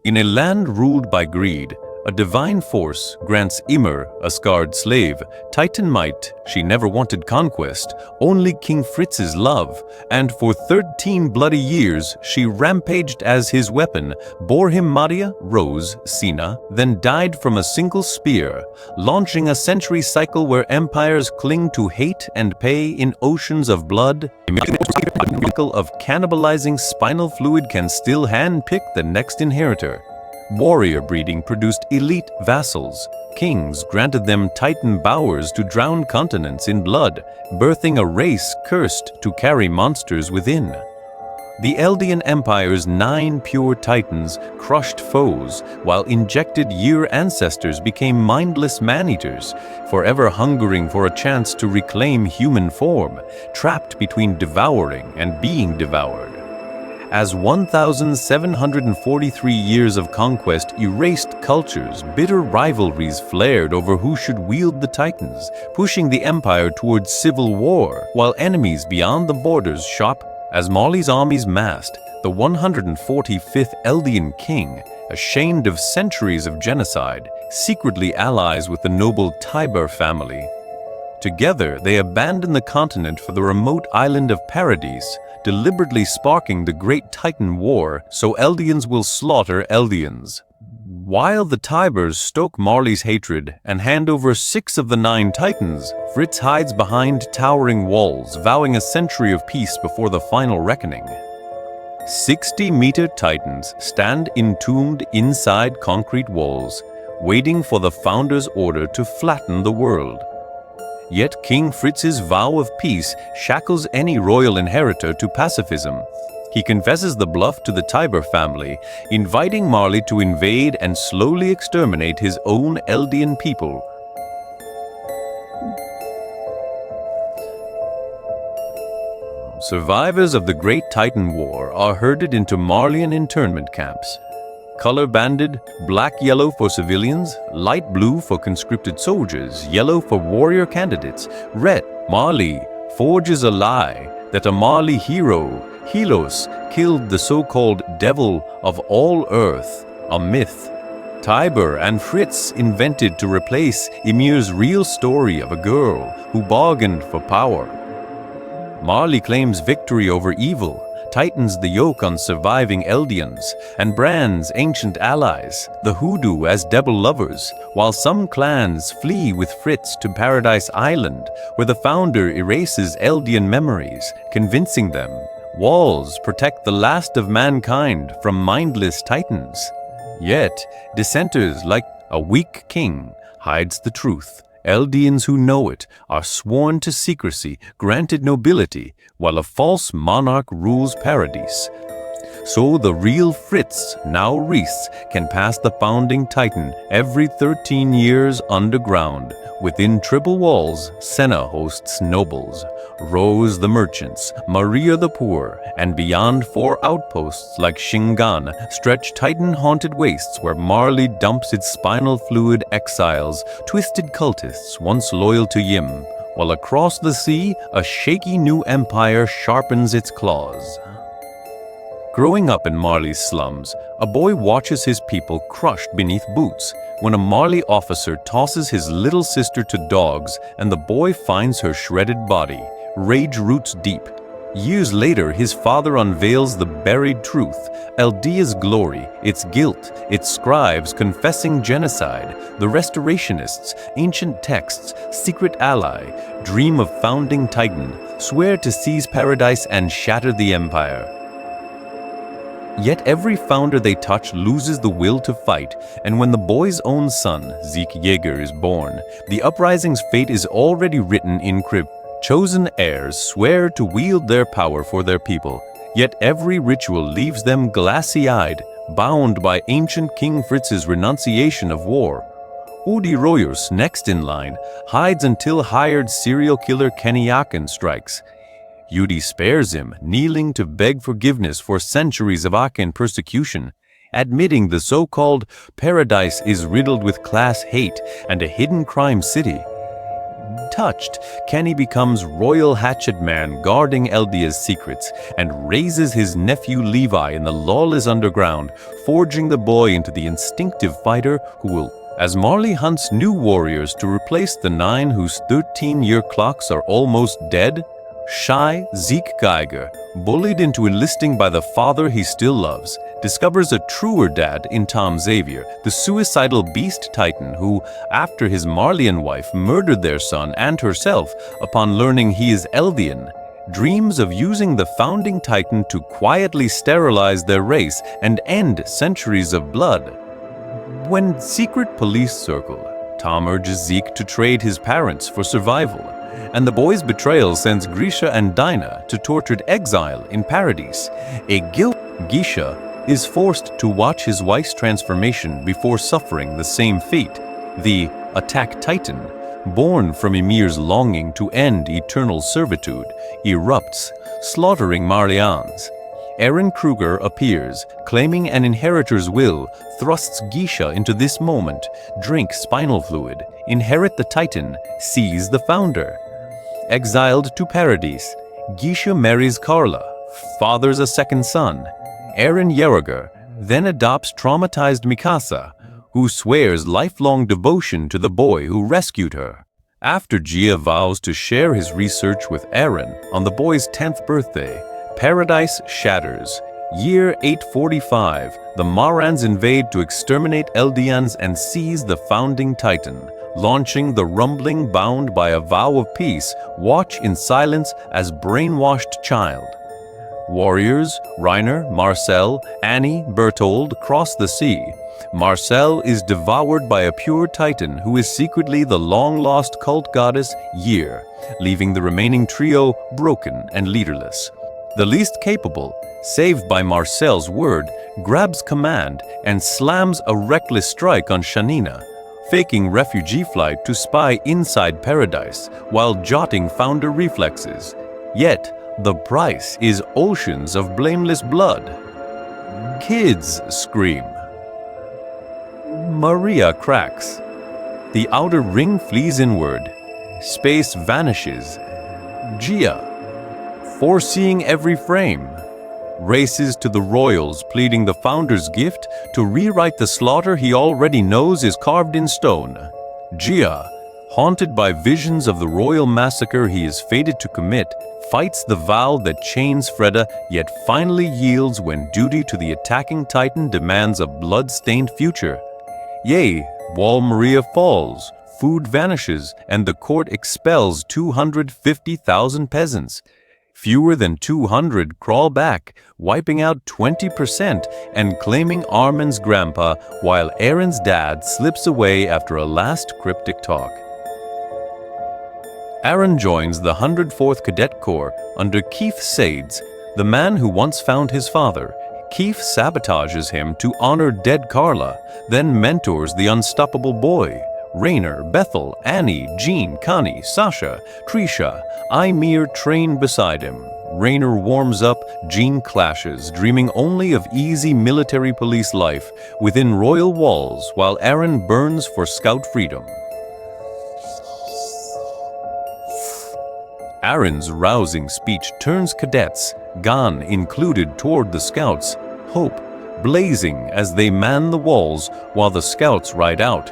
In a land ruled by greed, a divine force grants Ymir, a scarred slave, Titan might. She never wanted conquest, only King Fritz's love, and for 13 bloody years she rampaged as his weapon, bore him Maria, Rose, Sina, then died from a single spear, launching a century cycle where empires cling to hate and pay in oceans of blood. A miracle of cannibalizing spinal fluid can still hand-pick the next inheritor. Warrior breeding produced elite vassals. Kings granted them Titan bowers to drown continents in blood, birthing a race cursed to carry monsters within. The Eldian Empire's 9 pure Titans crushed foes, while injected Year ancestors became mindless man-eaters, forever hungering for a chance to reclaim human form, trapped between devouring and being devoured. As 1,743 years of conquest erased cultures, bitter rivalries flared over who should wield the Titans, pushing the Empire towards civil war, while enemies beyond the borders shop. As Marley's armies massed, the 145th Eldian king, ashamed of centuries of genocide, secretly allies with the noble Tiber family. Together, they abandon the continent for the remote island of Paradis, deliberately sparking the Great Titan War so Eldians will slaughter Eldians. While the Tibers stoke Marley's hatred and hand over 6 of the 9 Titans, Fritz hides behind towering walls, vowing a century of peace before the final reckoning. 60-meter Titans stand entombed inside concrete walls, waiting for the Founder's order to flatten the world. Yet King Fritz's vow of peace shackles any royal inheritor to pacifism. He confesses the bluff to the Tiber family, inviting Marley to invade and slowly exterminate his own Eldian people. Survivors of the Great Titan War are herded into Marleyan internment camps. Color-banded, black-yellow for civilians, light blue for conscripted soldiers, yellow for warrior candidates, red. Marley forges a lie that a Marley hero, Helos, killed the so-called devil of all Earth, a myth. Tiber and Fritz invented to replace Ymir's real story of a girl who bargained for power. Marley claims victory over evil, tightens the yoke on surviving Eldians, and brands ancient allies, the Hoodoo, as devil lovers, while some clans flee with Fritz to Paradis Island, where the Founder erases Eldian memories, convincing them walls protect the last of mankind from mindless Titans. Yet, dissenters like a weak king hides the truth. Eldians who know it are sworn to secrecy, granted nobility, while a false monarch rules Paradis. So the real Fritz, now Reese, can pass the founding Titan every 13 years underground. Within triple walls, Senna hosts nobles, Rose the merchants, Maria the poor, and beyond 4 outposts like Shingan stretch Titan-haunted wastes where Marley dumps its spinal fluid exiles, twisted cultists once loyal to Ym, while across the sea, a shaky new empire sharpens its claws. Growing up in Marley's slums, a boy watches his people crushed beneath boots when a Marley officer tosses his little sister to dogs and the boy finds her shredded body. Rage roots deep. Years later, his father unveils the buried truth, Eldia's glory, its guilt, its scribes confessing genocide, the restorationists, ancient texts, secret ally, dream of founding Titan, swear to seize Paradise and shatter the empire. Yet every founder they touch loses the will to fight, and when the boy's own son, Yeager, is born, the uprising's fate is already written in crypt. Chosen heirs swear to wield their power for their people, yet every ritual leaves them glassy-eyed, bound by ancient King Fritz's renunciation of war. Udi Royers, next in line, hides until hired serial killer Kenyakan strikes. Udi spares him, kneeling to beg forgiveness for centuries of Akan persecution, admitting the so-called Paradise is riddled with class hate and a hidden crime city. Untouched, Kenny becomes Royal Hatchet Man guarding Eldia's secrets and raises his nephew Levi in the lawless underground, forging the boy into the instinctive fighter who will. As Marley hunts new warriors to replace the 9 whose 13-year clocks are almost dead, shy Zeke Yeager, bullied into enlisting by the father he still loves, discovers a truer dad in Tom Xavier, the suicidal beast titan who, after his Marleyan wife murdered their son and herself upon learning he is Eldian, dreams of using the founding titan to quietly sterilize their race and end centuries of blood. When secret police circle, Tom urges Zeke to trade his parents for survival, and the boy's betrayal sends Grisha and Dinah to tortured exile in Paradis. Gisha is forced to watch his wife's transformation before suffering the same fate. The Attack Titan, born from Ymir's longing to end eternal servitude, erupts, slaughtering Marleyans. Eren Kruger appears, claiming an inheritor's will, thrusts Gisha into this moment, drink spinal fluid, inherit the Titan, seize the founder. Exiled to Paradis, Gisha marries Carla, fathers a second son. Eren Yeager then adopts traumatized Mikasa, who swears lifelong devotion to the boy who rescued her. After Gia vows to share his research with Eren on the boy's 10th birthday, Paradis shatters. Year 845, the Marans invade to exterminate Eldians and seize the founding Titan. Launching the rumbling bound by a vow of peace, watch in silence as brainwashed child. Warriors, Reiner, Marcel, Annie, Berthold cross the sea. Marcel is devoured by a pure Titan who is secretly the long-lost cult goddess Yeager, leaving the remaining trio broken and leaderless. The least capable, saved by Marcel's word, grabs command and slams a reckless strike on Shanina, faking refugee flight to spy inside Paradise while jotting founder reflexes. Yet, the price is oceans of blameless blood. Kids scream. Maria cracks. The outer ring flees inward. Space vanishes. Gia, foreseeing every frame, races to the royals pleading the founder's gift to rewrite the slaughter he already knows is carved in stone. Gia, haunted by visions of the royal massacre he is fated to commit, fights the vow that chains Freda, yet finally yields when duty to the attacking Titan demands a blood-stained future. Yea, while Maria falls, food vanishes, and the court expels 250,000 peasants. Fewer than 200 crawl back, wiping out 20% and claiming Armin's grandpa, while Eren's dad slips away after a last cryptic talk. Eren joins the 104th Cadet Corps under Keith Sades, the man who once found his father. Keith sabotages him to honor dead Carla, then mentors the unstoppable boy. Rainer, Bethel, Annie, Jean, Connie, Sasha, Trisha, Ymir train beside him. Rainer warms up, Jean clashes, dreaming only of easy military police life within royal walls while Eren burns for scout freedom. Eren's rousing speech turns cadets, Gon included, toward the scouts, hope blazing as they man the walls while the scouts ride out.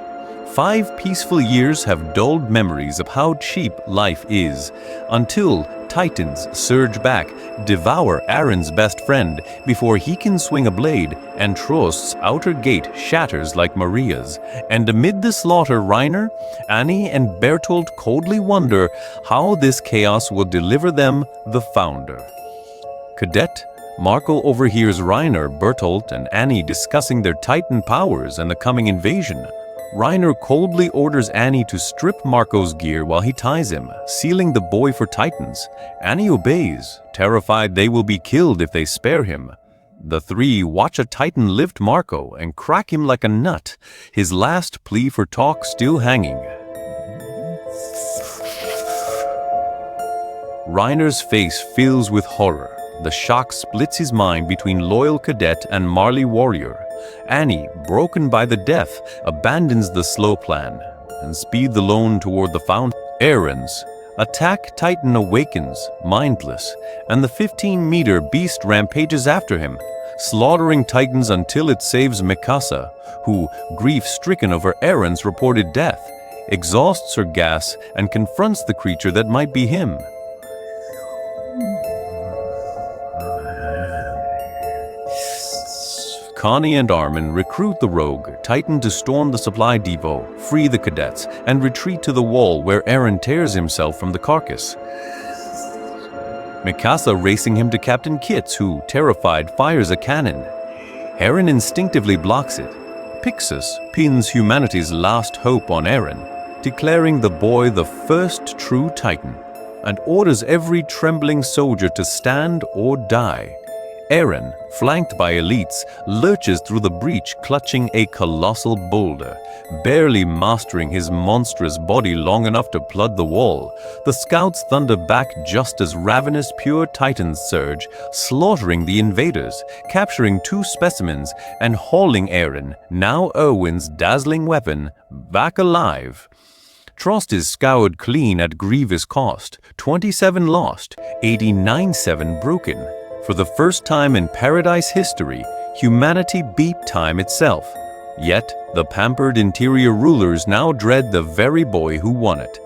5 peaceful years have dulled memories of how cheap life is, until Titans surge back, devour Eren's best friend before he can swing a blade, and Trost's outer gate shatters like Maria's. And amid the slaughter, Reiner, Annie, and Bertolt coldly wonder how this chaos will deliver them the founder. Cadet Marco overhears Reiner, Bertolt, and Annie discussing their Titan powers and the coming invasion. Reiner coldly orders Annie to strip Marco's gear while he ties him, sealing the boy for Titans. Annie obeys, terrified they will be killed if they spare him. The 3 watch a Titan lift Marco and crack him like a nut, his last plea for talk still hanging. Reiner's face fills with horror. The shock splits his mind between loyal cadet and Marley warrior. Annie, broken by the death, abandons the slow plan and speeds alone toward the fountain. Eren's attack Titan awakens, mindless, and the 15-meter beast rampages after him, slaughtering Titans until it saves Mikasa, who, grief-stricken over Eren's reported death, exhausts her gas and confronts the creature that might be him. Connie and Armin recruit the rogue Titan to storm the supply depot, free the cadets, and retreat to the wall where Eren tears himself from the carcass. Mikasa racing him to Captain Kitz, who, terrified, fires a cannon. Eren instinctively blocks it. Pixis pins humanity's last hope on Eren, declaring the boy the first true Titan, and orders every trembling soldier to stand or die. Eren, flanked by elites, lurches through the breach clutching a colossal boulder, barely mastering his monstrous body long enough to flood the wall. The scouts thunder back just as ravenous pure Titans surge, slaughtering the invaders, capturing 2 specimens, and hauling Eren, now Erwin's dazzling weapon, back alive. Trost is scoured clean at grievous cost, 27 lost, 89 broken. For the first time in Paradis history, humanity beat time itself. Yet, the pampered interior rulers now dread the very boy who won it.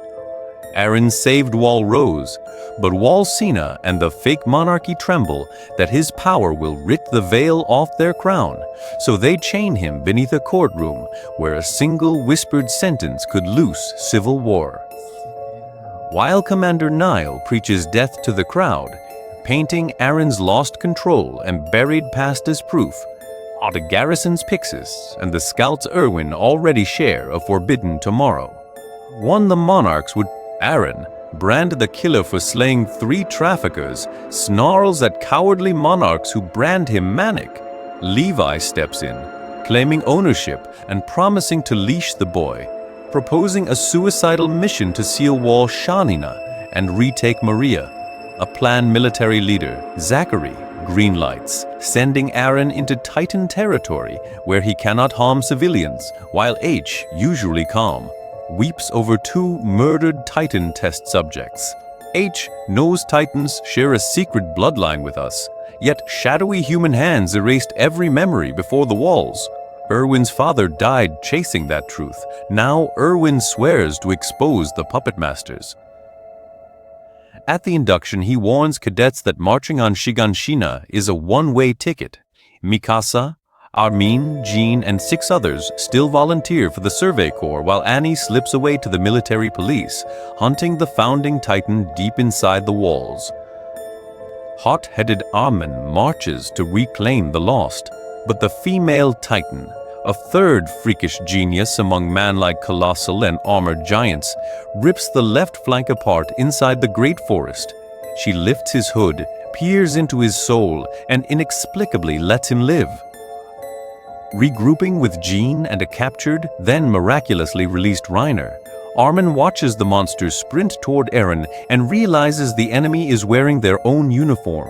Eren saved Wall Rose, but Wall Sina and the fake monarchy tremble that his power will rip the veil off their crown, so they chain him beneath a courtroom where a single whispered sentence could loose civil war. While Commander Nile preaches death to the crowd, painting Eren's lost control and buried past as proof, are the garrison's Pixis and the scouts Erwin already share a forbidden tomorrow. One the monarchs would Eren, brand the killer for slaying 3 traffickers, snarls at cowardly monarchs who brand him manic. Levi steps in, claiming ownership and promising to leash the boy, proposing a suicidal mission to seal Wall Shanina and retake Maria. A planned military leader, Zachary, greenlights, sending Eren into Titan territory where he cannot harm civilians, while H, usually calm, weeps over 2 murdered Titan test subjects. H knows Titans share a secret bloodline with us, yet shadowy human hands erased every memory before the walls. Erwin's father died chasing that truth. Now Erwin swears to expose the puppet masters. At the induction, he warns cadets that marching on Shiganshina is a one-way ticket. Mikasa, Armin, Jean, and 6 others still volunteer for the Survey Corps while Annie slips away to the military police, hunting the founding Titan deep inside the walls. Hot-headed Armin marches to reclaim the lost, but the female Titan, a third freakish genius among man-like colossal and armored giants, rips the left flank apart inside the great forest. She lifts his hood, peers into his soul, and inexplicably lets him live. Regrouping with Jean and a captured, then miraculously released Reiner, Armin watches the monsters sprint toward Eren and realizes the enemy is wearing their own uniform.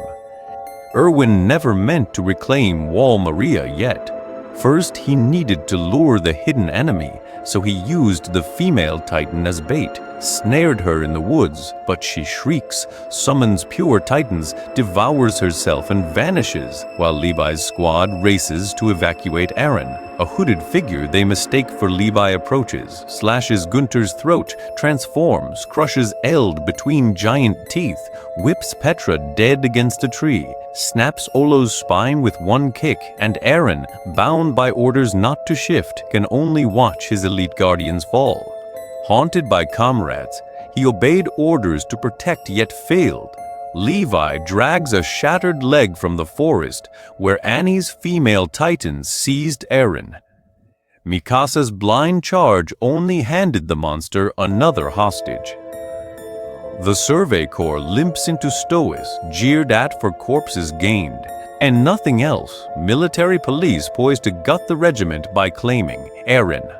Erwin never meant to reclaim Wall Maria yet. First, he needed to lure the hidden enemy, so he used the female Titan as bait, snared her in the woods, but she shrieks, summons pure Titans, devours herself, and vanishes, while Levi's squad races to evacuate Eren. A hooded figure they mistake for Levi approaches, slashes Gunter's throat, transforms, crushes Eld between giant teeth, whips Petra dead against a tree, snaps Olo's spine with one kick, and Eren, bound by orders not to shift, can only watch his elite guardians fall. Haunted by comrades, he obeyed orders to protect yet failed. Levi drags a shattered leg from the forest where Annie's female Titans seized Eren. Mikasa's blind charge only handed the monster another hostage. The Survey Corps limps into Stois, jeered at for corpses gained, and nothing else. Military police poised to gut the regiment by claiming Eren.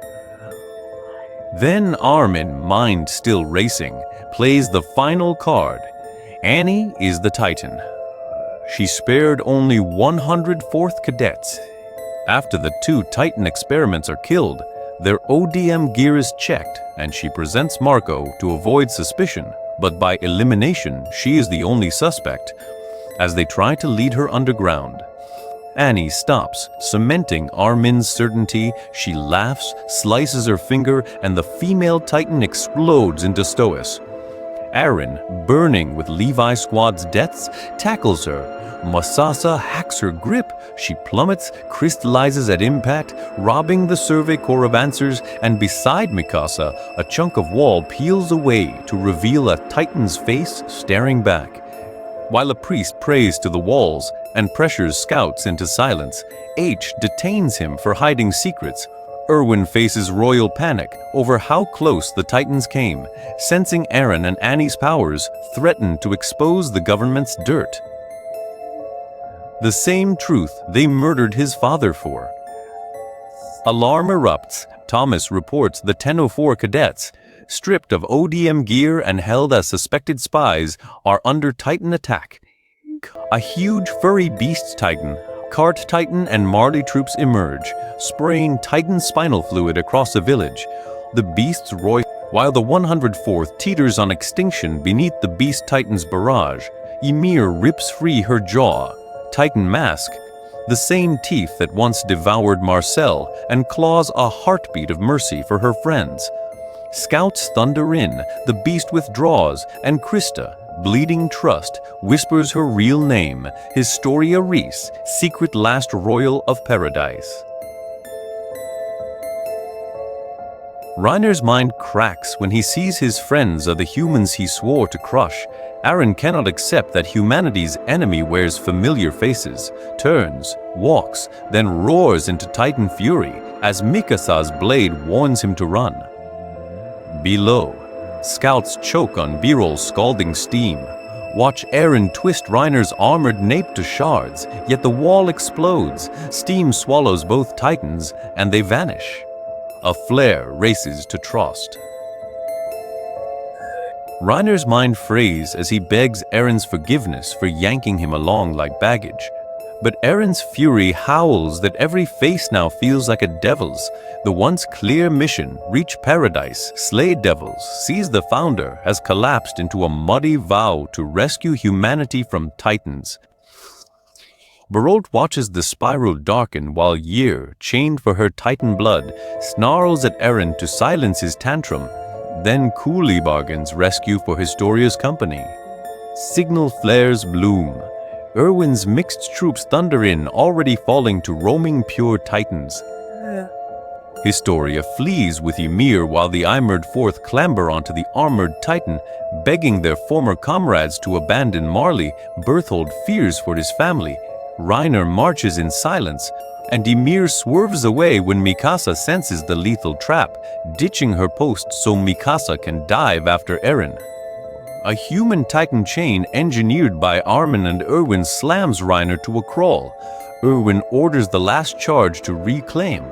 Then Armin, mind still racing, plays the final card. Annie is the Titan. She spared only 104th cadets. After the 2 Titan experiments are killed, Their ODM gear is checked, and she presents Marco to avoid suspicion, but by elimination, she is the only suspect, as they try to lead her underground. Annie stops, cementing Armin's certainty. She laughs, slices her finger, and the female Titan explodes into Stois. Eren, burning with Levi Squad's deaths, tackles her. Mikasa hacks her grip. She plummets, crystallizes at impact, robbing the Survey Corps of answers, and beside Mikasa, a chunk of wall peels away to reveal a Titan's face staring back. While a priest prays to the walls and pressures scouts into silence, H detains him for hiding secrets. Erwin faces royal panic over how close the Titans came, sensing Eren and Annie's powers threaten to expose the government's dirt. The same truth they murdered his father for. Alarm erupts. Thomas reports the 1004 cadets, stripped of ODM gear and held as suspected spies, are under Titan attack. A huge furry beast Titan, Cart Titan and Marley troops emerge, spraying Titan spinal fluid across the village. The beasts roar while the 104th teeters on extinction beneath the beast Titan's barrage. Ymir rips free her jaw. Titan mask, the same teeth that once devoured Marcel, and claws a heartbeat of mercy for her friends. Scouts thunder in, the beast withdraws, and Krista, bleeding trust, whispers her real name, Historia Reese, secret last royal of Paradis. Reiner's mind cracks when he sees his friends are the humans he swore to crush. Eren cannot accept that humanity's enemy wears familiar faces, turns, walks, then roars into Titan fury as Mikasa's blade warns him to run. Below, scouts choke on Birol's scalding steam. Watch Eren twist Reiner's armored nape to shards, yet the wall explodes. Steam swallows both Titans, and they vanish. A flare races to Trost. Reiner's mind frays as he begs Eren's forgiveness for yanking him along like baggage. But Eren's fury howls that every face now feels like a devil's. The once clear mission, reach Paradis, slay devils, seize the Founder, has collapsed into a muddy vow to rescue humanity from Titans. Berolt watches the spiral darken while Yeager, chained for her Titan blood, snarls at Eren to silence his tantrum. Then coolly bargains rescue for Historia's company. Signal flares bloom. Erwin's mixed troops thunder in, already falling to roaming pure Titans. Historia flees with Ymir while the Ymir Fourth clamber onto the armored Titan, begging their former comrades to abandon Marley. Berthold fears for his family. Reiner marches in silence, and Ymir swerves away when Mikasa senses the lethal trap, ditching her post so Mikasa can dive after Eren. A human Titan chain engineered by Armin and Erwin slams Reiner to a crawl. Erwin orders the last charge to reclaim.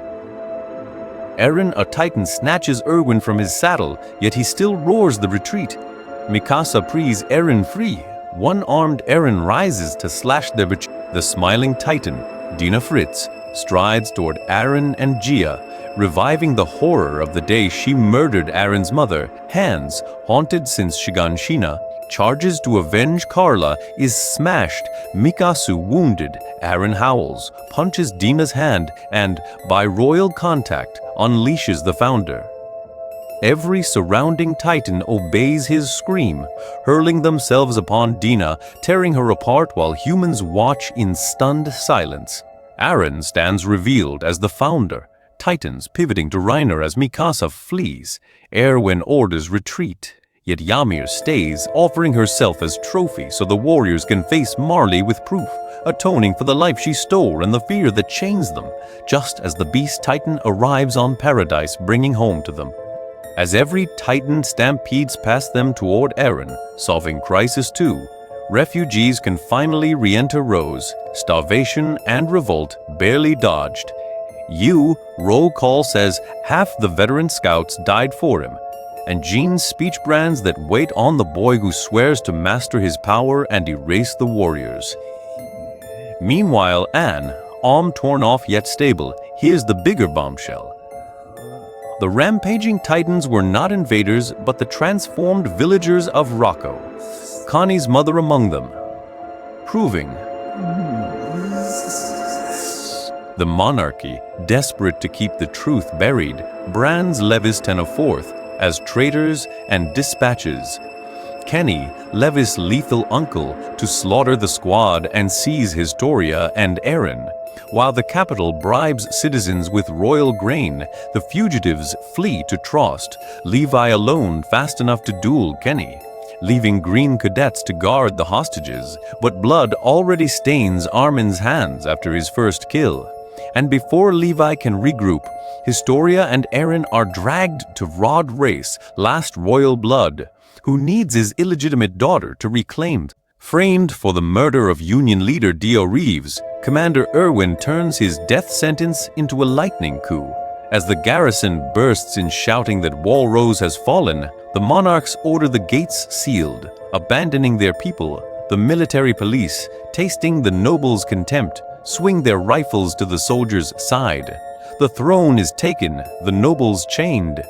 Eren, a Titan, snatches Erwin from his saddle, yet he still roars the retreat. Mikasa frees Eren free. One-armed Eren rises to slash the retreat. The smiling Titan, Dina Fritz, strides toward Eren and Gia, reviving the horror of the day she murdered Eren's mother. Hands, haunted since Shiganshina, charges to avenge Carla, is smashed. Mikasu wounded. Eren howls, punches Dina's hand, and, by royal contact, unleashes the Founder. Every surrounding Titan obeys his scream, hurling themselves upon Dina, tearing her apart while humans watch in stunned silence. Eren stands revealed as the Founder, Titans pivoting to Reiner as Mikasa flees. Erwin orders retreat, yet Ymir stays, offering herself as trophy so the warriors can face Marley with proof, atoning for the life she stole and the fear that chains them, just as the Beast Titan arrives on Paradis bringing home to them. As every Titan stampedes past them toward Eren, solving Crisis 2, refugees can finally re-enter Rose. Starvation and revolt barely dodged. Roll call says half the veteran scouts died for him, and Jean's speech brands that wait on the boy who swears to master his power and erase the warriors. Meanwhile, Anne, arm torn off yet stable, hears the bigger bombshell. The rampaging Titans were not invaders, but the transformed villagers of Rocco, Connie's mother among them, proving the monarchy, desperate to keep the truth buried, brands Levis X as traitors and dispatches Kenny, Levis' lethal uncle, to slaughter the squad and seize Historia and Eren. While the capital bribes citizens with royal grain, the fugitives flee to Trost, Levi alone fast enough to duel Kenny, leaving green cadets to guard the hostages, but blood already stains Armin's hands after his first kill. And before Levi can regroup, Historia and Eren are dragged to Rod Race, last royal blood, who needs his illegitimate daughter to reclaim. Framed for the murder of Union leader Dio Reeves, Commander Irwin turns his death sentence into a lightning coup. As the garrison bursts in shouting that Walrose has fallen, the monarchs order the gates sealed, abandoning their people. The military police, tasting the nobles' contempt, swing their rifles to the soldiers' side. The throne is taken, the nobles chained.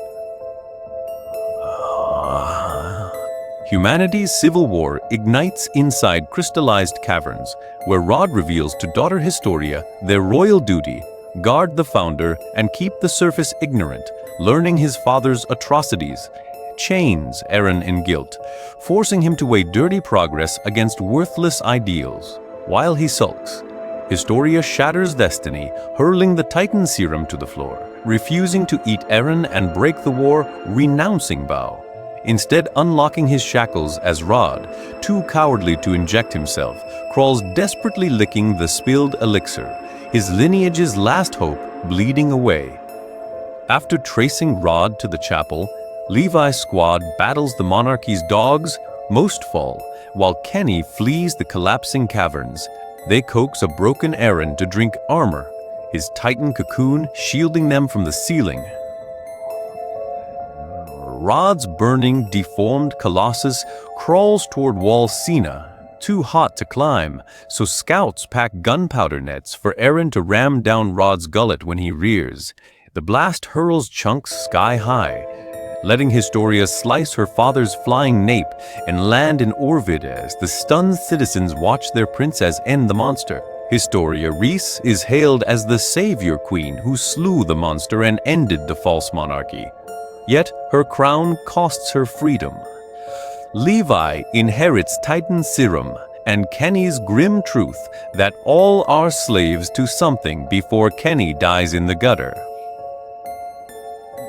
Humanity's civil war ignites inside crystallized caverns, where Rod reveals to daughter Historia their royal duty: guard the founder and keep the surface ignorant, learning his father's atrocities. Chains Eren in guilt, forcing him to weigh dirty progress against worthless ideals. While he sulks, Historia shatters destiny, hurling the Titan serum to the floor, refusing to eat Eren and break the war, renouncing Bao. Instead unlocking his shackles as Rod, too cowardly to inject himself, crawls desperately licking the spilled elixir, his lineage's last hope bleeding away. After tracing Rod to the chapel, Levi's squad battles the monarchy's dogs, most fall, while Kenny flees the collapsing caverns. They coax a broken Eren to drink armor, his Titan cocoon shielding them from the ceiling. Rod's burning, deformed colossus crawls toward Wall Sina, too hot to climb, so scouts pack gunpowder nets for Eren to ram down Rod's gullet when he rears. The blast hurls chunks sky high, letting Historia slice her father's flying nape and land in Orvid as the stunned citizens watch their princess end the monster. Historia Reese is hailed as the savior queen who slew the monster and ended the false monarchy. Yet her crown costs her freedom. Levi inherits Titan serum and Kenny's grim truth that all are slaves to something before Kenny dies in the gutter.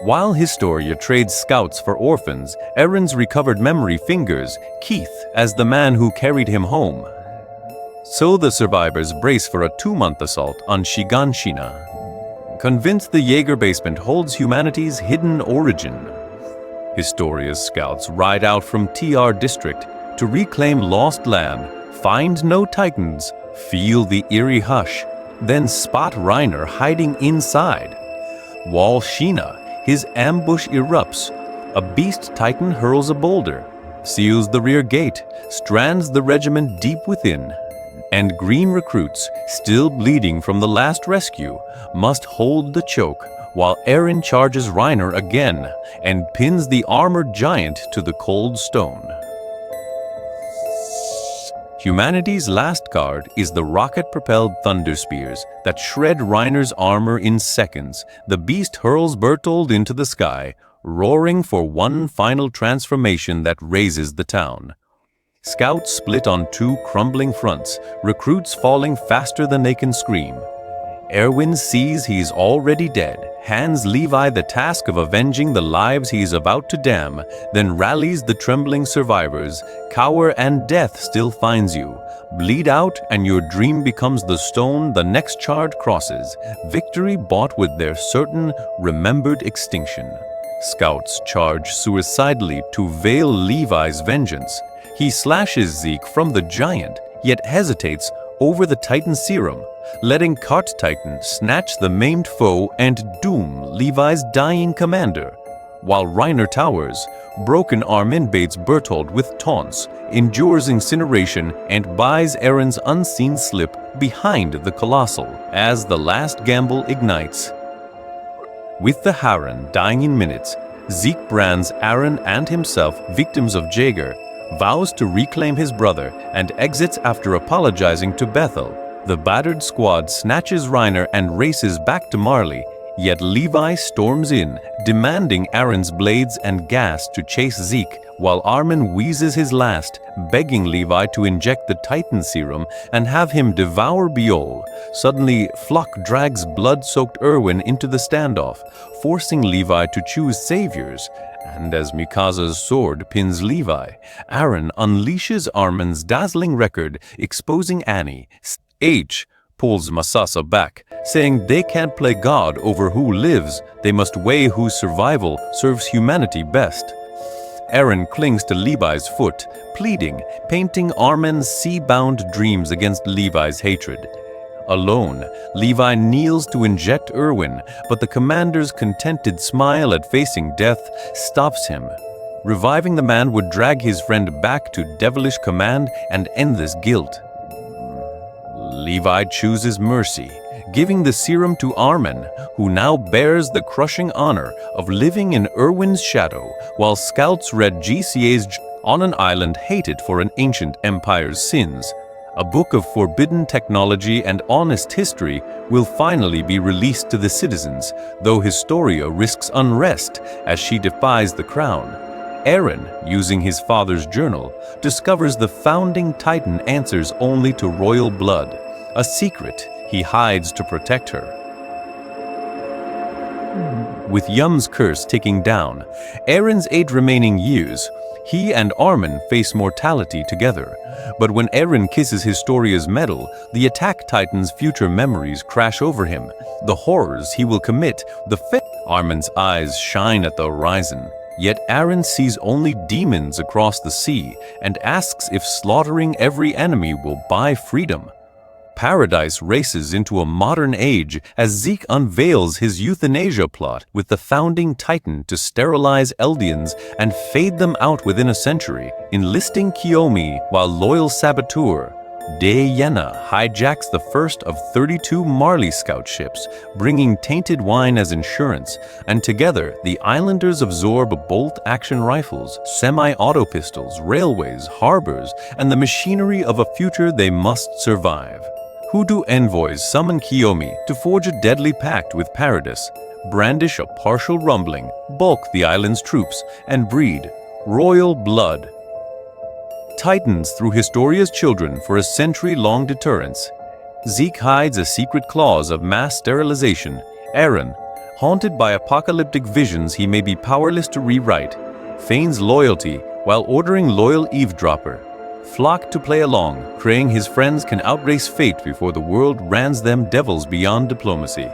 While Historia trades scouts for orphans, Eren's recovered memory fingers Keith as the man who carried him home. So the survivors brace for a 2-month assault on Shiganshina, convinced the Yeager basement holds humanity's hidden origin. Historia's scouts ride out from TR District to reclaim lost land, find no Titans, feel the eerie hush, then spot Reiner hiding inside. Wall Sheena, his ambush erupts. A beast Titan hurls a boulder, seals the rear gate, strands the regiment deep within. And green recruits, still bleeding from the last rescue, must hold the choke while Eren charges Reiner again and pins the armored giant to the cold stone. Humanity's last card is the rocket-propelled thunder spears that shred Reiner's armor in seconds. The beast hurls Bertold into the sky, roaring for one final transformation that razes the town. Scouts split on 2 crumbling fronts, recruits falling faster than they can scream. Erwin sees he's already dead, hands Levi the task of avenging the lives he's about to damn, then rallies the trembling survivors. Cower and death still finds you. Bleed out and your dream becomes the stone the next charge crosses. Victory bought with their certain, remembered extinction. Scouts charge suicidally to veil Levi's vengeance. He slashes Zeke from the giant, yet hesitates over the Titan serum, letting Cart Titan snatch the maimed foe and doom Levi's dying commander. While Reiner towers, broken Armin baits Bertold with taunts, endures incineration, and buys Eren's unseen slip behind the Colossal. As the last gamble ignites, With the Harren dying in minutes, Zeke brands Eren and himself victims of Yeager, vows to reclaim his brother, and exits after apologizing to Bethel. The battered squad snatches Reiner and races back to Marley, yet Levi storms in, demanding Eren's blades and gas to chase Zeke, while Armin wheezes his last, begging Levi to inject the Titan serum and have him devour Biol. Suddenly, Flock drags blood-soaked Erwin into the standoff, forcing Levi to choose saviors. And as Mikasa's sword pins Levi, Eren unleashes Armin's dazzling record, exposing Annie. H pulls Mikasa back, saying they can't play God over who lives, they must weigh whose survival serves humanity best. Eren clings to Levi's foot, pleading, painting Armin's sea-bound dreams against Levi's hatred. Alone, Levi kneels to inject Erwin, but the commander's contented smile at facing death stops him. Reviving the man would drag his friend back to devilish command and endless guilt. Levi chooses mercy, giving the serum to Armin, who now bears the crushing honor of living in Erwin's shadow while scouts read GCA's on an island hated for an ancient empire's sins. A book of forbidden technology and honest history will finally be released to the citizens, though Historia risks unrest as she defies the crown. Eren, using his father's journal, discovers the founding Titan answers only to royal blood, a secret he hides to protect her. With Yum's curse ticking down, Eren's 8 remaining years, he and Armin face mortality together. But when Eren kisses Historia's medal, the Attack Titan's future memories crash over him, the horrors he will commit, Armin's eyes shine at the horizon. Yet Eren sees only demons across the sea and asks if slaughtering every enemy will buy freedom. Paradis races into a modern age as Zeke unveils his euthanasia plot with the founding Titan to sterilize Eldians and fade them out within a century, enlisting Kiyomi while loyal saboteur De Yenna hijacks the first of 32 Marley scout ships, bringing tainted wine as insurance, and together the islanders absorb bolt-action rifles, semi-auto pistols, railways, harbors, and the machinery of a future they must survive. Hoodoo envoys summon Kiyomi to forge a deadly pact with Paradis, brandish a partial rumbling, bulk the island's troops, and breed royal blood. Titans through Historia's children for a century-long deterrence. Zeke hides a secret clause of mass sterilization. Eren, haunted by apocalyptic visions he may be powerless to rewrite, feigns loyalty while ordering loyal eavesdropper. Flock to play along, praying his friends can outrace fate before the world rands them devils beyond diplomacy.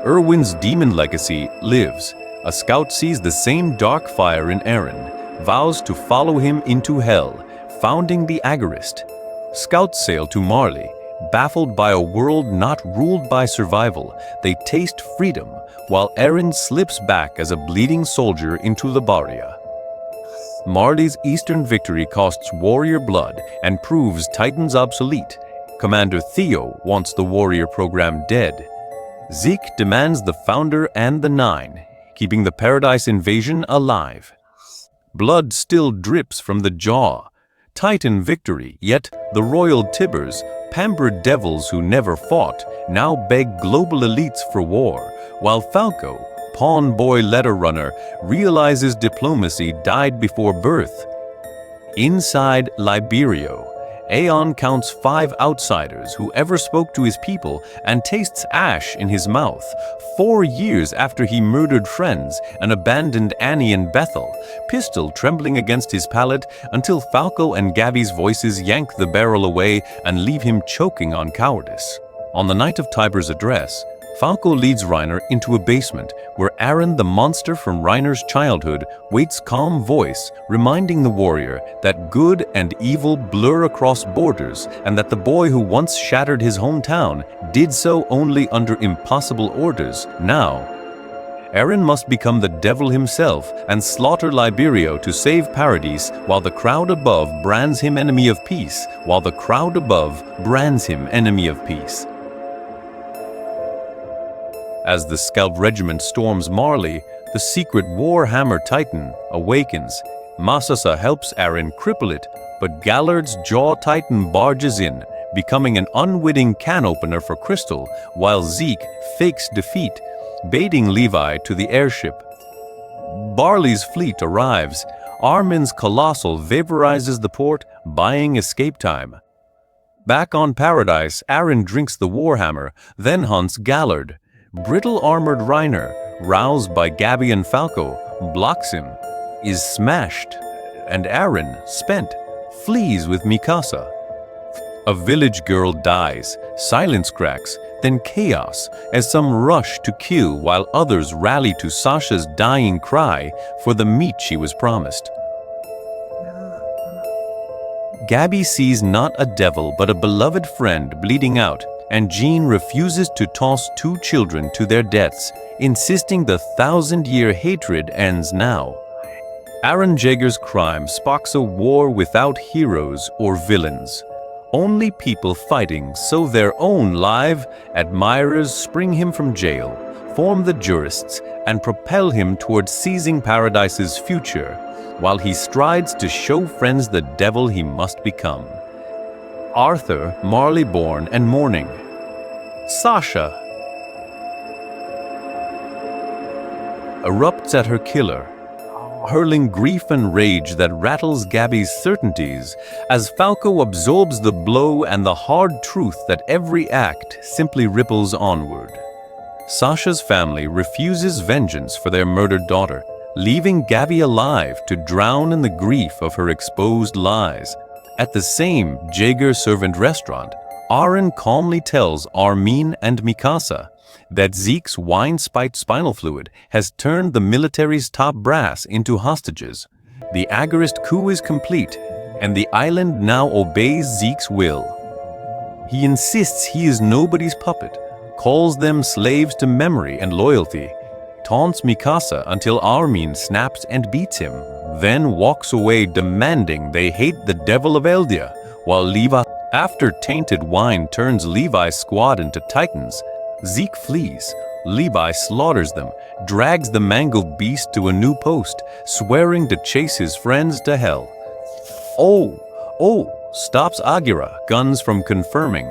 Erwin's demon legacy lives. A scout sees the same dark fire in Eren, vows to follow him into hell, founding the Agarist. Scouts sail to Marley. Baffled by a world not ruled by survival, they taste freedom, while Eren slips back as a bleeding soldier into the Barria. Marley's eastern victory costs warrior blood and proves Titans obsolete. Commander Theo wants the warrior program dead. Zeke demands the Founder and the Nine, keeping the Paradis invasion alive. Blood still drips from the jaw. Titan victory, yet the royal Tibbers, pampered devils who never fought, now beg global elites for war, while Falco, pawn boy letter runner, realizes diplomacy died before birth. Inside Liberio, Aeon counts 5 outsiders who ever spoke to his people and tastes ash in his mouth, 4 years after he murdered friends and abandoned Annie and Bethel, pistol trembling against his palate until Falco and Gavi's voices yank the barrel away and leave him choking on cowardice. On the night of Tiber's address, Falco leads Reiner into a basement where Eren, the monster from Reiner's childhood, waits calm voice, reminding the warrior that good and evil blur across borders and that the boy who once shattered his hometown did so only under impossible orders. Now, Eren must become the devil himself and slaughter Liberio to save Paradis while the crowd above brands him enemy of peace, As the Scalp Regiment storms Marley, the secret Warhammer Titan awakens. Mikasa helps Eren cripple it, but Gallard's Jaw Titan barges in, becoming an unwitting can opener for Crystal, while Zeke fakes defeat, baiting Levi to the airship. Barley's fleet arrives. Armin's Colossal vaporizes the port, buying escape time. Back on Paradis, Eren drinks the Warhammer, then hunts Gallard. Brittle-armored Reiner, roused by Gabi and Falco, blocks him, is smashed, and Eren, spent, flees with Mikasa. A village girl dies, silence cracks, then chaos as some rush to kill while others rally to Sasha's dying cry for the meat she was promised. Gabi sees not a devil but a beloved friend bleeding out, and Jean refuses to toss two children to their deaths, insisting the 1,000-year hatred ends now. Eren Yeager's crime sparks a war without heroes or villains. Only people fighting so their own live admirers spring him from jail, form the jurists, and propel him towards seizing Paradis's future, while he strides to show friends the devil he must become. Arthur, Marley born and mourning. Sasha erupts at her killer, hurling grief and rage that rattles Gabi's certainties as Falco absorbs the blow and the hard truth that every act simply ripples onward. Sasha's family refuses vengeance for their murdered daughter, leaving Gabi alive to drown in the grief of her exposed lies. At the same Yeager servant restaurant, Eren calmly tells Armin and Mikasa that Zeke's wine-spiked spinal fluid has turned the military's top brass into hostages. The Agorist coup is complete, and the island now obeys Zeke's will. He insists he is nobody's puppet, calls them slaves to memory and loyalty, taunts Mikasa until Armin snaps and beats him, then walks away demanding they hate the devil of Eldia, while Levi, after tainted wine turns Levi's squad into titans, Zeke flees. Levi slaughters them, drags the mangled beast to a new post, swearing to chase his friends to hell. Stops Agira, guns from confirming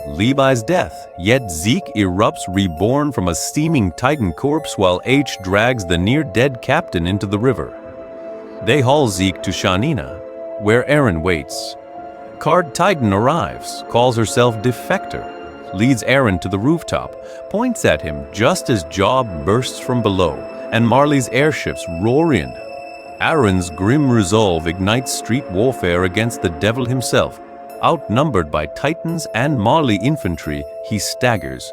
Levi's death, yet Zeke erupts reborn from a steaming Titan corpse while H drags the near-dead captain into the river. They haul Zeke to Shanina, where Eren waits. Card Titan arrives, calls herself Defector, leads Eren to the rooftop, points at him just as Jaw bursts from below, and Marley's airships roar in. Eren's grim resolve ignites street warfare against the devil himself. Outnumbered by Titans and Marley infantry, he staggers.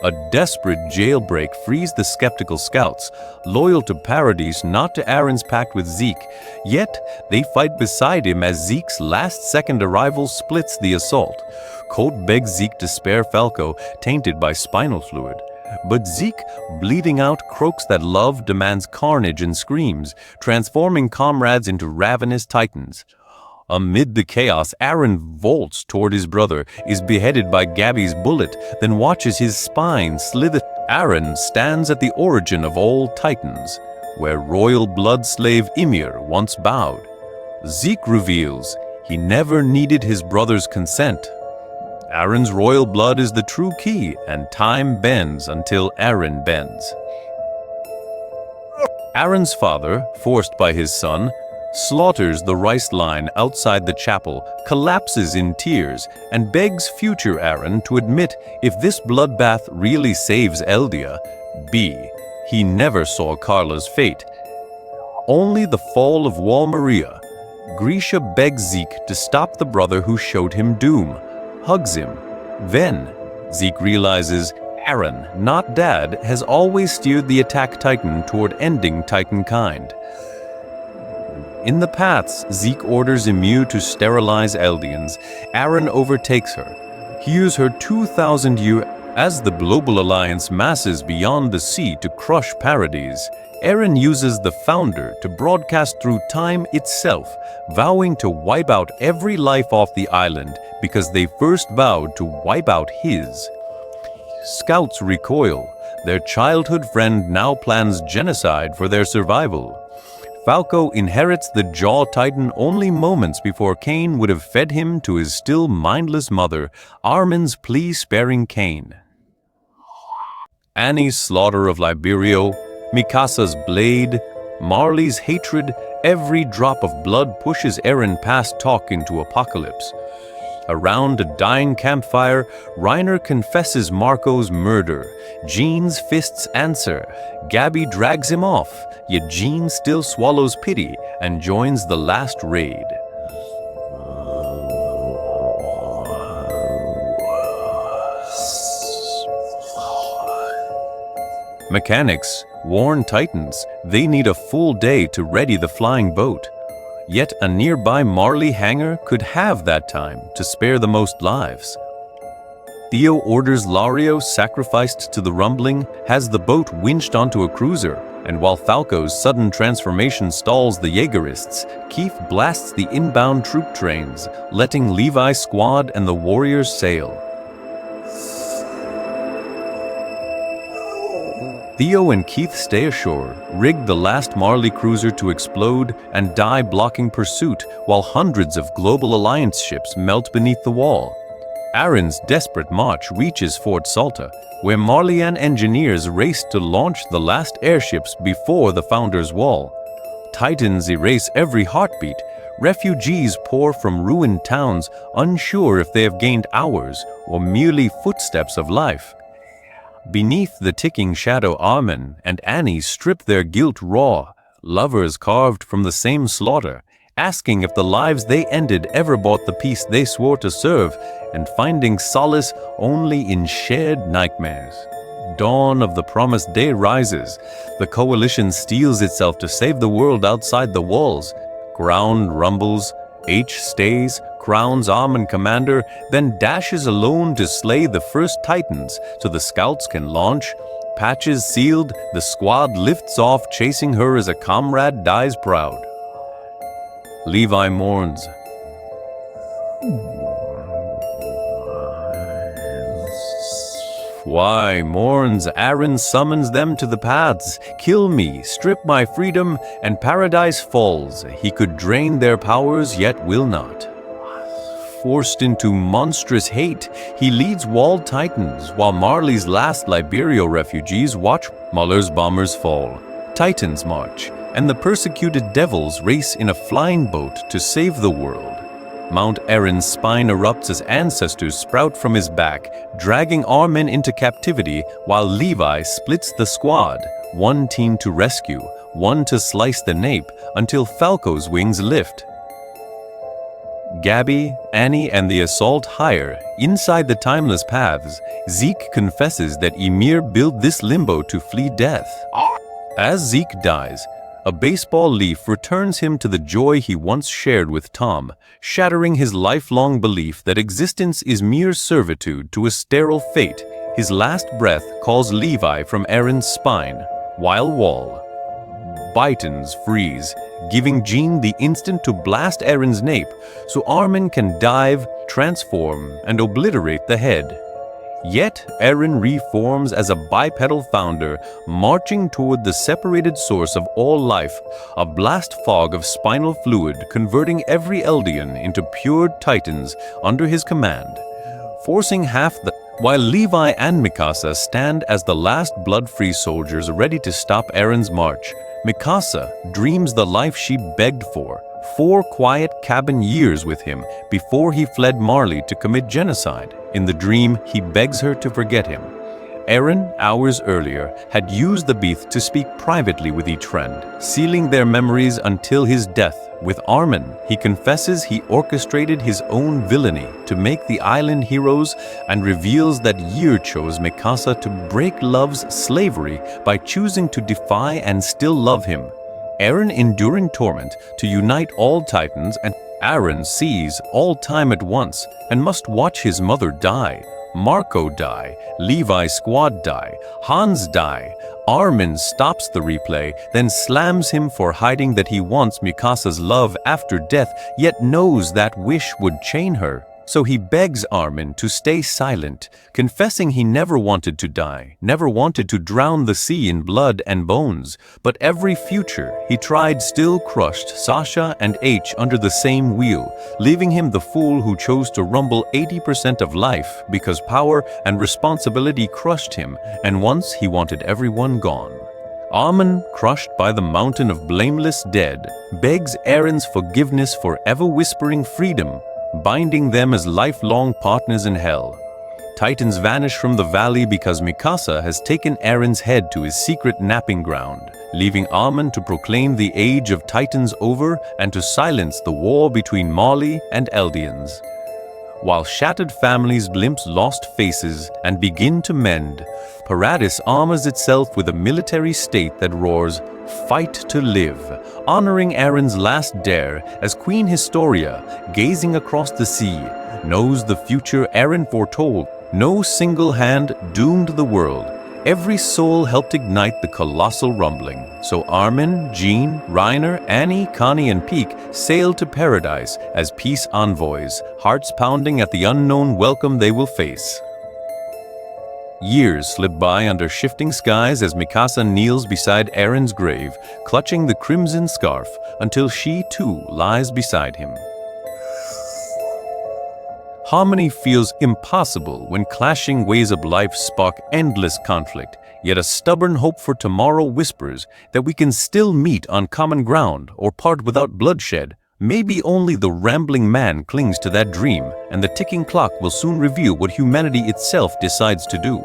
A desperate jailbreak frees the skeptical scouts, loyal to Paradis, not to Eren's pact with Zeke, yet they fight beside him as Zeke's last-second arrival splits the assault. Colt begs Zeke to spare Falco, tainted by spinal fluid. But Zeke, bleeding out, croaks that love demands carnage and screams, transforming comrades into ravenous titans. Amid the chaos, Eren vaults toward his brother, is beheaded by Gabi's bullet, then watches his spine slither. Eren stands at the origin of all titans, where royal blood slave Ymir once bowed. Zeke reveals he never needed his brother's consent. Eren's royal blood is the true key, and time bends until Eren bends. Eren's father, forced by his son, slaughters the rice line outside the chapel, collapses in tears, and begs future Eren to admit if this bloodbath really saves Eldia, B, he never saw Carla's fate. Only the fall of Wall Maria. Grisha begs Zeke to stop the brother who showed him doom, hugs him. Then, Zeke realizes Eren, not Dad, has always steered the attack Titan toward ending Titan kind. In the paths, Zeke orders Ymir to sterilize Eldians. Eren overtakes her, hears her 2,000 year. As the Global Alliance masses beyond the sea to crush Paradis, Eren uses the Founder to broadcast through time itself, vowing to wipe out every life off the island because they first vowed to wipe out his. Scouts recoil. Their childhood friend now plans genocide for their survival. Falco inherits the Jaw Titan only moments before Cain would have fed him to his still mindless mother, Armin's plea sparing Cain. Annie's slaughter of Liberio, Mikasa's blade, Marley's hatred, every drop of blood pushes Eren past talk into apocalypse. Around a dying campfire, Reiner confesses Marco's murder. Jean's fists answer. Gabby drags him off, yet Jean still swallows pity and joins the last raid. Mechanics warn Titans they need a full day to ready the flying boat. Yet a nearby Marley hangar could have that time to spare the most lives. Theo orders Lario, sacrificed to the rumbling, has the boat winched onto a cruiser, and while Falco's sudden transformation stalls the Yeagerists, Keith blasts the inbound troop trains, letting Levi's squad and the warriors sail. Theo and Keith stay ashore, rig the last Marley cruiser to explode, and die blocking pursuit while hundreds of Global Alliance ships melt beneath the wall. Eren's desperate march reaches Fort Salta, where Marleyan engineers race to launch the last airships before the Founder's Wall. Titans erase every heartbeat. Refugees pour from ruined towns, unsure if they have gained hours or merely footsteps of life. Beneath the ticking shadow, Armin and Annie strip their guilt raw, lovers carved from the same slaughter, asking if the lives they ended ever bought the peace they swore to serve, and finding solace only in shared nightmares. Dawn of the promised day rises. The coalition steels itself to save the world outside the walls. Ground rumbles, H stays, crowns Armin commander, then dashes alone to slay the first Titans so the scouts can launch. Patches sealed, the squad lifts off, chasing her as a comrade dies proud. Levi mourns. Why mourns? Eren summons them to the paths. Kill me, strip my freedom, and Paradis falls. He could drain their powers, yet will not. Forced into monstrous hate, he leads walled Titans, while Marley's last Liberio refugees watch Muller's bombers fall. Titans march, and the persecuted devils race in a flying boat to save the world. Mount Eren's spine erupts as ancestors sprout from his back, dragging Armin into captivity while Levi splits the squad, one team to rescue, one to slice the nape until Falco's wings lift. Gabby, Annie, and the assault higher. Inside the timeless paths, Zeke confesses that Ymir built this limbo to flee death. As Zeke dies, a baseball leaf returns him to the joy he once shared with Tom, shattering his lifelong belief that existence is mere servitude to a sterile fate. His last breath calls Levi from Eren's spine, while Wall. Bitons freeze, giving Jean the instant to blast Eren's nape so Armin can dive, transform, and obliterate the head. Yet Eren reforms as a bipedal founder, marching toward the separated source of all life, a blast fog of spinal fluid converting every Eldian into pure Titans under his command, forcing half the... While Levi and Mikasa stand as the last blood-free soldiers ready to stop Eren's march, Mikasa dreams the life she begged for, 4 quiet cabin years with him before he fled Marley to commit genocide. In the dream, he begs her to forget him. Eren, hours earlier, had used the Beath to speak privately with each friend, sealing their memories until his death. With Armin, he confesses he orchestrated his own villainy to make the island heroes and reveals that Yeager chose Mikasa to break love's slavery by choosing to defy and still love him. Eren enduring torment to unite all Titans, and Eren sees all time at once and must watch his mother die, Marco die, Levi's squad die, Hans die. Armin stops the replay, then slams him for hiding that he wants Mikasa's love after death, yet knows that wish would chain her. So he begs Armin to stay silent, confessing he never wanted to die, never wanted to drown the sea in blood and bones, but every future he tried still crushed Sasha and H under the same wheel, leaving him the fool who chose to rumble 80% of life because power and responsibility crushed him, and once he wanted everyone gone. Armin, crushed by the mountain of blameless dead, begs Eren's forgiveness for ever whispering freedom, binding them as lifelong partners in hell. Titans vanish from the valley because Mikasa has taken Eren's head to his secret napping ground, leaving Armin to proclaim the age of Titans over and to silence the war between Marley and Eldians. While shattered families glimpse lost faces and begin to mend, Paradis armors itself with a military state that roars, "Fight to live," honoring Eren's last dare as Queen Historia, gazing across the sea, knows the future Eren foretold. No single hand doomed the world. Every soul helped ignite the colossal rumbling. So Armin, Jean, Reiner, Annie, Connie, and Peak sail to Paradise as peace envoys, hearts pounding at the unknown welcome they will face. Years slip by under shifting skies as Mikasa kneels beside Eren's grave, clutching the crimson scarf, until she too lies beside him. Harmony feels impossible when clashing ways of life spark endless conflict, yet a stubborn hope for tomorrow whispers that we can still meet on common ground or part without bloodshed. Maybe only the rambling man clings to that dream, and the ticking clock will soon reveal what humanity itself decides to do.